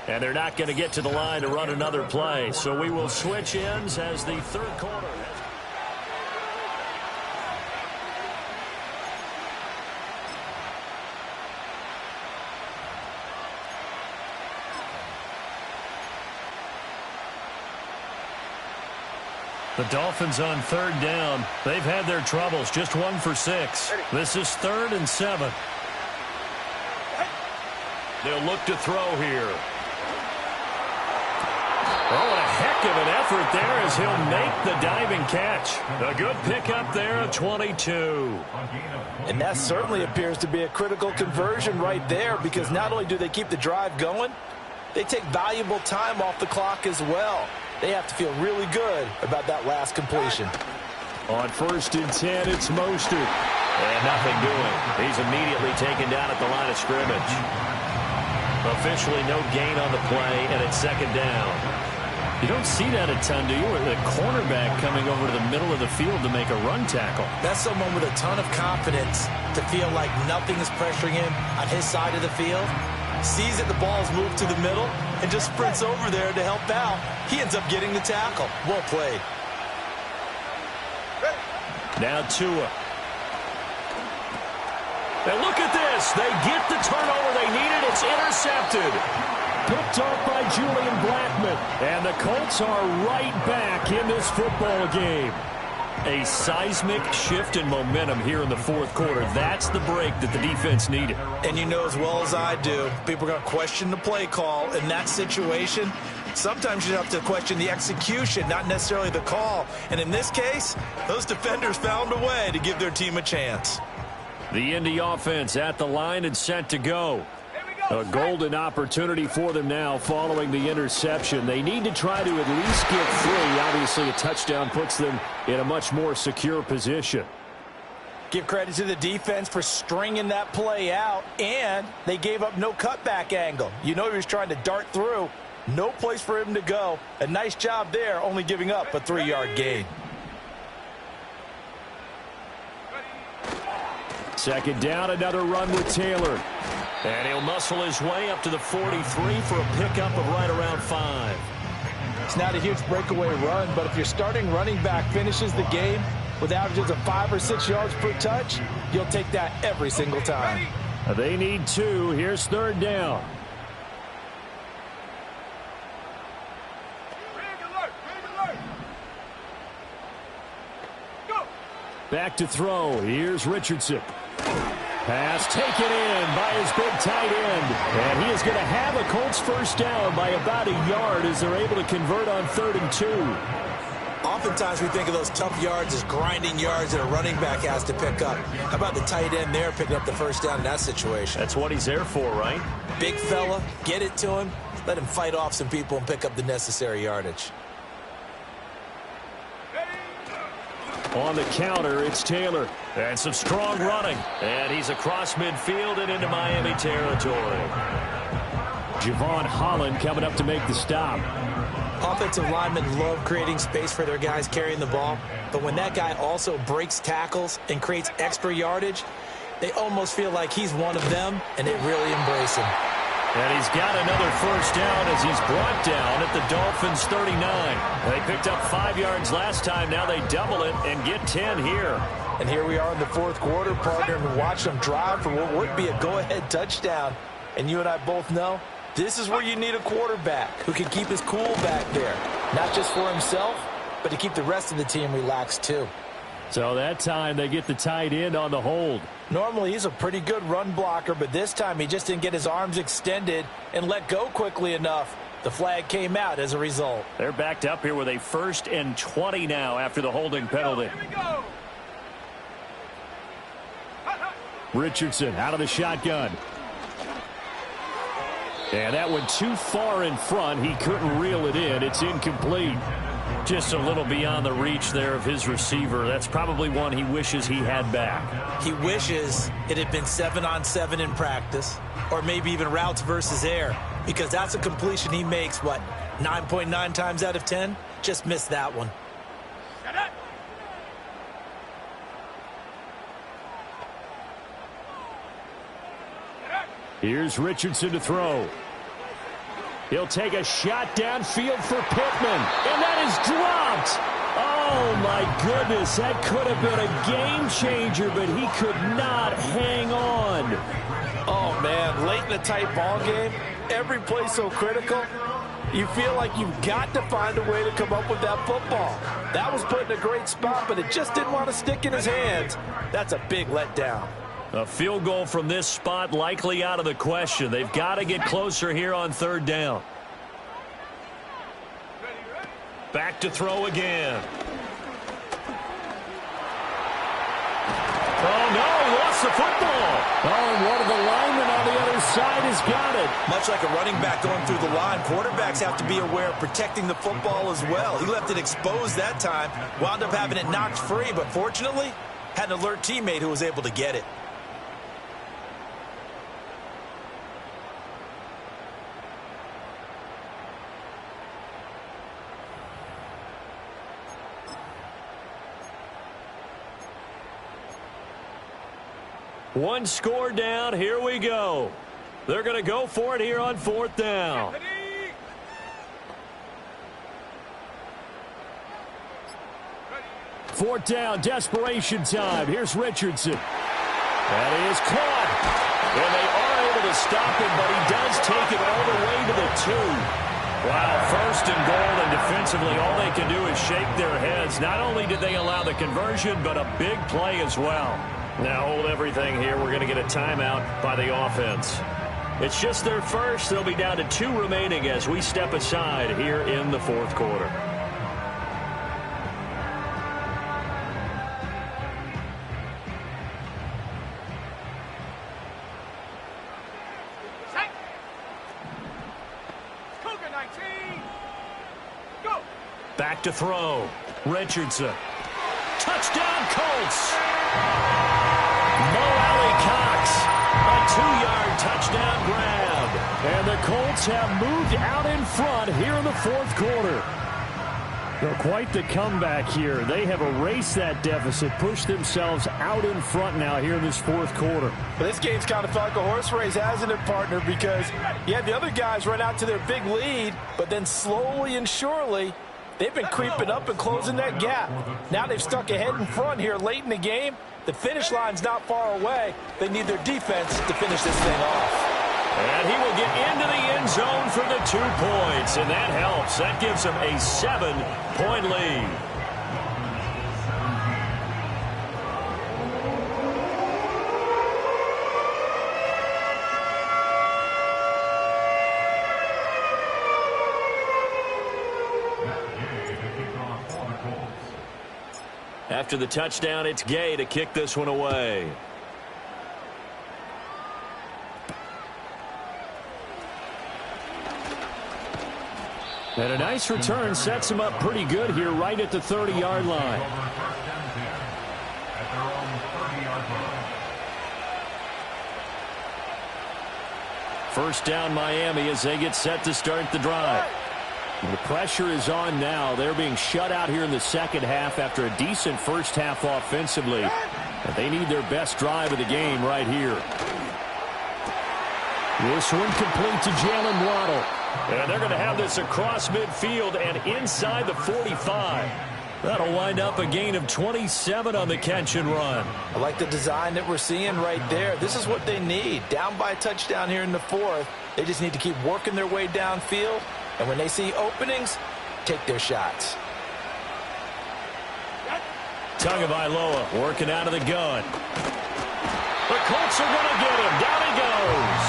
And they're not going to get to the line to run another play. So we will switch ends as the third quarter. The Dolphins on third down. They've had their troubles. Just 1 for 6. This is 3rd and 7. They'll look to throw here. Oh, what a heck of an effort there as he'll make the diving catch. A good pickup there at 22. And that certainly appears to be a critical conversion right there, because not only do they keep the drive going, they take valuable time off the clock as well. They have to feel really good about that last completion. On 1st and 10, it's Mostert. And nothing doing. He's immediately taken down at the line of scrimmage. Officially no gain on the play, and it's 2nd down. You don't see that a ton, do you? With a cornerback coming over to the middle of the field to make a run tackle. That's someone with a ton of confidence to feel like nothing is pressuring him on his side of the field. Sees that the ball's moved to the middle and just sprints over there to help out. He ends up getting the tackle. Well played. Now Tua. And look at this. They get the turnover they needed. It's intercepted. Picked off by Julian Blackmon. And the Colts are right back in this football game. A seismic shift in momentum here in the 4th quarter. That's the break that the defense needed. And you know as well as I do, people are going to question the play call in that situation. Sometimes you have to question the execution, not necessarily the call. And in this case, those defenders found a way to give their team a chance. The Indy offense at the line and set to go. A golden opportunity for them now following the interception. They need to try to at least get 3. Obviously, a touchdown puts them in a much more secure position. Give credit to the defense for stringing that play out, and they gave up no cutback angle. You know he was trying to dart through. No place for him to go. A nice job there, only giving up a 3-yard gain. 2nd down, another run with Taylor. And he'll muscle his way up to the 43 for a pickup of right around 5. It's not a huge breakaway run, but if your starting running back finishes the game with averages of 5 or 6 yards per touch, you'll take that every single time. They need 2. Here's 3rd down. Back to throw. Here's Richardson. Pass taken in by his big tight end. And he is going to have a Colts 1st down by about a yard as they're able to convert on 3rd and 2. Oftentimes we think of those tough yards as grinding yards that a running back has to pick up. How about the tight end there picking up the 1st down in that situation? That's what he's there for, right? Big fella, get it to him, let him fight off some people and pick up the necessary yardage. On the counter, it's Taylor. And some strong running. And he's across midfield and into Miami territory. Javon Holland coming up to make the stop. Offensive linemen love creating space for their guys carrying the ball. But when that guy also breaks tackles and creates extra yardage, they almost feel like he's one of them, and they really embrace him. And he's got another 1st down as he's brought down at the Dolphins 39. They picked up 5 yards last time. Now they double it and get 10 here. And here we are in the 4th quarter, partner, and watch them drive for what would be a go-ahead touchdown. And you and I both know this is where you need a quarterback who can keep his cool back there. Not just for himself, but to keep the rest of the team relaxed too. So that time they get the tight end on the hold. Normally he's a pretty good run blocker, but this time he just didn't get his arms extended and let go quickly enough. The flag came out as a result. They're backed up here with a 1st and 20 now after the holding penalty. Richardson out of the shotgun. And that went too far in front. He couldn't reel it in. It's incomplete. Just a little beyond the reach there of his receiver. That's probably one he wishes he had back. He wishes it had been 7-on-7 in practice, or maybe even routes versus air, because that's a completion he makes, 9.9 times out of 10? Just missed that one. Here's Richardson to throw. He'll take a shot downfield for Pittman, and that is dropped. Oh, my goodness, that could have been a game changer, but he could not hang on. Oh, man, late in a tight ball game, every play so critical, you feel like you've got to find a way to come up with that football. That was put in a great spot, but it just didn't want to stick in his hands. That's a big letdown. A field goal from this spot likely out of the question. They've got to get closer here on third down. Back to throw again. Oh, no, he lost the football. Oh, and one of the linemen on the other side has got it. Much like a running back going through the line, quarterbacks have to be aware of protecting the football as well. He left it exposed that time, wound up having it knocked free, but fortunately, had an alert teammate who was able to get it. One score down. Here we go. They're going to go for it here on fourth down. Fourth down, desperation time. Here's Richardson. And he is caught. And they are able to stop him, but he does take it all the way to the 2. Wow, first and goal, and defensively all they can do is shake their heads. Not only did they allow the conversion, but a big play as well. Now hold everything here. We're going to get a timeout by the offense. It's just their first. They'll be down to 2 remaining as we step aside here in the fourth quarter. Back to throw. Richardson. Touchdown, Colts. Cox, a 2-yard touchdown grab. And the Colts have moved out in front here in the fourth quarter. Well, quite the comeback here. They have erased that deficit, pushed themselves out in front now here in this fourth quarter. But this game's kind of felt like a horse race, hasn't it, partner? Because you had the other guys run out to their big lead, but then slowly and surely, they've been creeping up and closing that gap. Now they've stuck ahead in front here late in the game. The finish line's not far away. They need their defense to finish this thing off. And he will get into the end zone for the 2 points, and that helps. That gives them a 7-point lead. After the touchdown, it's Gay to kick this one away. And a nice return sets him up pretty good here right at the 30-yard line. First down Miami as they get set to start the drive. The pressure is on now. They're being shut out here in the second half after a decent first half offensively. But they need their best drive of the game right here. This one complete to Jalen Waddle. And they're going to have this across midfield and inside the 45. That'll wind up a gain of 27 on the catch and run. I like the design that we're seeing right there. This is what they need. Down by a touchdown here in the fourth. They just need to keep working their way downfield. And when they see openings, take their shots. Tagovailoa working out of the gun. The Colts are going to get him. Down he goes.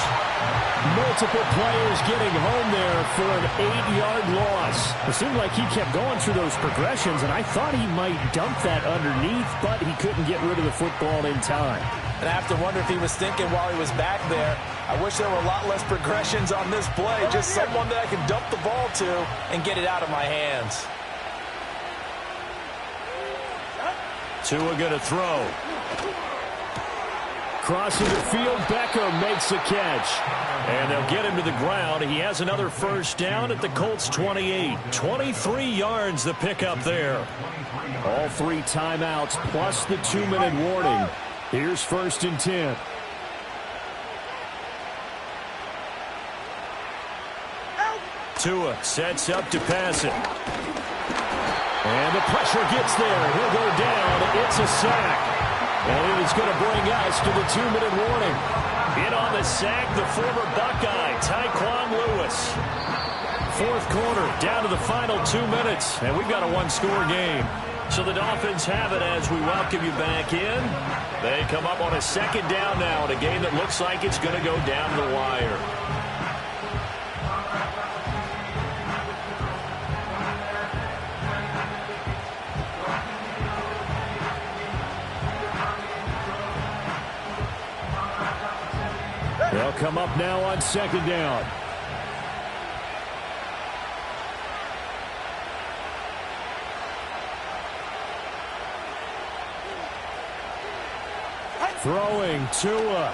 Multiple players getting home there for an 8-yard loss. It seemed like he kept going through those progressions, and I thought he might dump that underneath, but he couldn't get rid of the football in time. And I have to wonder if he was thinking while he was back there, I wish there were a lot less progressions on this play. Just someone that I can dump the ball to and get it out of my hands. Tua going to throw. Crossing the field, Becker makes the catch. And they'll get him to the ground. He has another first down at the Colts 28. 23 yards the pickup there. All 3 timeouts plus the 2-minute warning. Here's first and 10. Tua sets up to pass it. And the pressure gets there. He'll go down. It's a sack. And it is going to bring us to the 2-minute warning. In on the sack, the former Buckeye, Tyquan Lewis. Fourth quarter, down to the final 2 minutes. And we've got a one-score game. So the Dolphins have it as we welcome you back in. They come up on a second down now in a game that looks like it's going to go down the wire. They'll come up now on second down. Throwing Tua.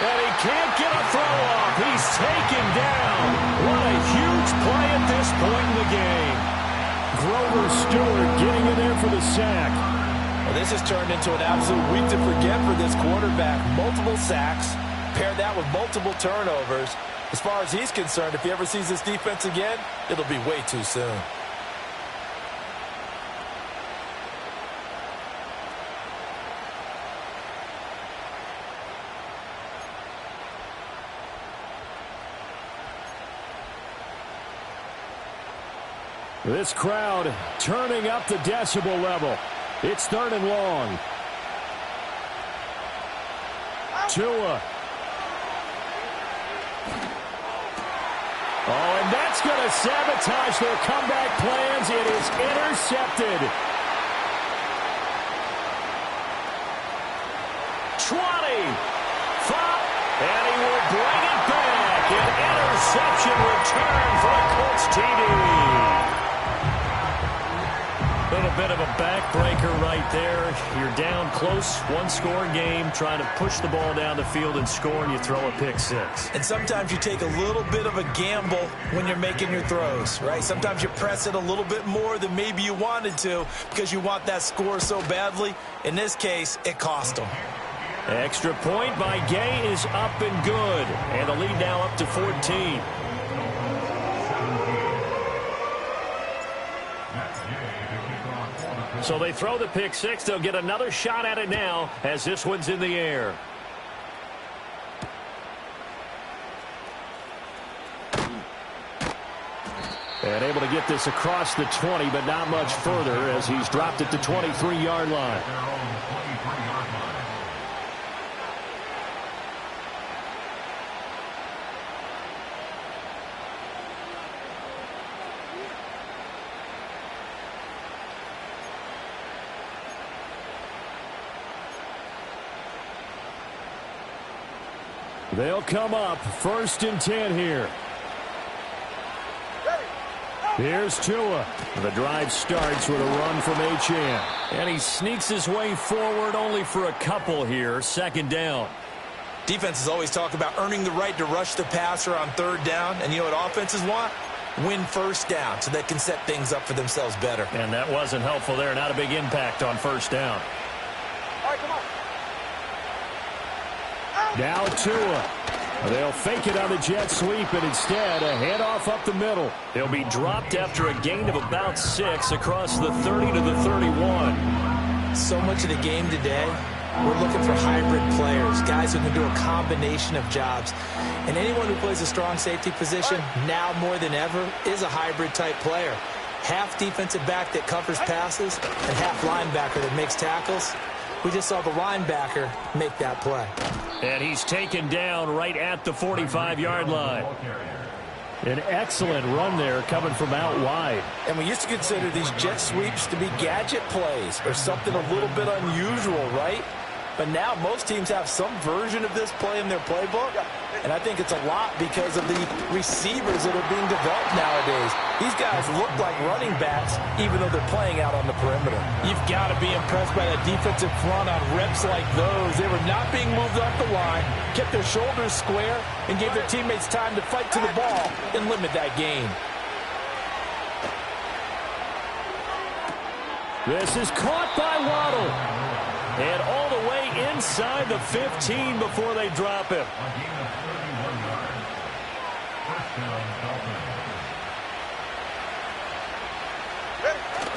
And he can't get a throw off. He's taken down. What a huge play at this point in the game. Grover Stewart getting in there for the sack. Well, this has turned into an absolute week to forget for this quarterback. Multiple sacks. Pair that with multiple turnovers. As far as he's concerned, if he ever sees this defense again, it'll be way too soon. This crowd turning up the decibel level. It's 3rd and long. Tua. Oh, and that's going to sabotage their comeback plans. It is intercepted. 20. 5. And he will bring it back. An interception return for the Colts TD. A little bit of a backbreaker right there. You're down close, one-score game, trying to push the ball down the field and score, and you throw a pick six. And sometimes you take a little bit of a gamble when you're making your throws, right? Sometimes you press it a little bit more than maybe you wanted to because you want that score so badly. In this case, it cost them. Extra point by Gay is up and good. And the lead now up to 14. So they throw the pick six. They'll get another shot at it now as this one's in the air. And able to get this across the 20, but not much further as he's dropped at the 23-yard line. They'll come up 1st and 10 here. Here's Tua. The drive starts with a run from Achane. And he sneaks his way forward only for a couple here. 2nd down. Defenses always talk about earning the right to rush the passer on 3rd down. And you know what offenses want? Win 1st down so they can set things up for themselves better. And that wasn't helpful there. Not a big impact on 1st down. All right, come on. Now Tua. They'll fake it on the jet sweep, and instead a handoff up the middle. He'll be dropped after a gain of about 6 across the 30 to the 31. So much of the game today, we're looking for hybrid players, guys who can do a combination of jobs. And anyone who plays a strong safety position, now more than ever, is a hybrid-type player. Half defensive back that covers passes and half linebacker that makes tackles. We just saw the linebacker make that play. And he's taken down right at the 45-yard line. An excellent run there coming from out wide. And we used to consider these jet sweeps to be gadget plays or something a little bit unusual, right? But now most teams have some version of this play in their playbook. And I think it's a lot because of the receivers that are being developed nowadays. These guys look like running backs even though they're playing out on the perimeter. You've got to be impressed by that defensive front on reps like those. They were not being moved off the line, kept their shoulders square, and gave their teammates time to fight to the ball and limit that gain. This is caught by Waddle. And all the way inside the 15 before they drop him.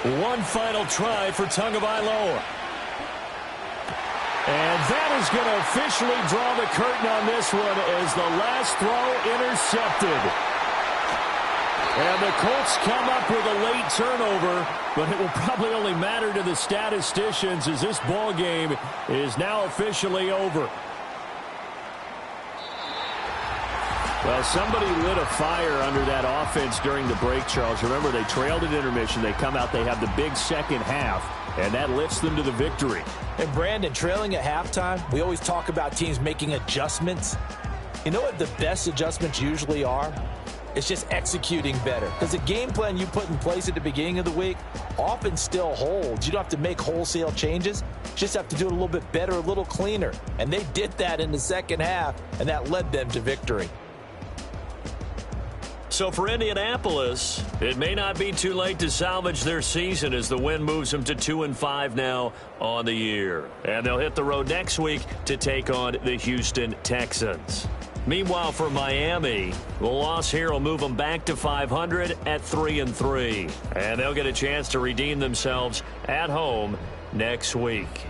One final try for Tagovailoa. And that is going to officially draw the curtain on this one as the last throw intercepted. And the Colts come up with a late turnover, but it will probably only matter to the statisticians as this ball game is now officially over. Well, somebody lit a fire under that offense during the break, Charles. Remember, they trailed at intermission. They come out, they have the big second half, and that lifts them to the victory. And, Brandon, trailing at halftime, we always talk about teams making adjustments. You know what the best adjustments usually are? It's just executing better. Because the game plan you put in place at the beginning of the week often still holds. You don't have to make wholesale changes. You just have to do it a little bit better, a little cleaner. And they did that in the second half, and that led them to victory. So for Indianapolis, it may not be too late to salvage their season as the win moves them to 2-5 now on the year. And they'll hit the road next week to take on the Houston Texans. Meanwhile, for Miami, the loss here will move them back to 500 at 3-3. And they'll get a chance to redeem themselves at home next week.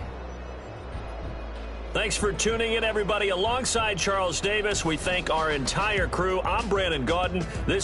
Thanks for tuning in, everybody. Alongside Charles Davis, we thank our entire crew. I'm Brandon Gaudin. This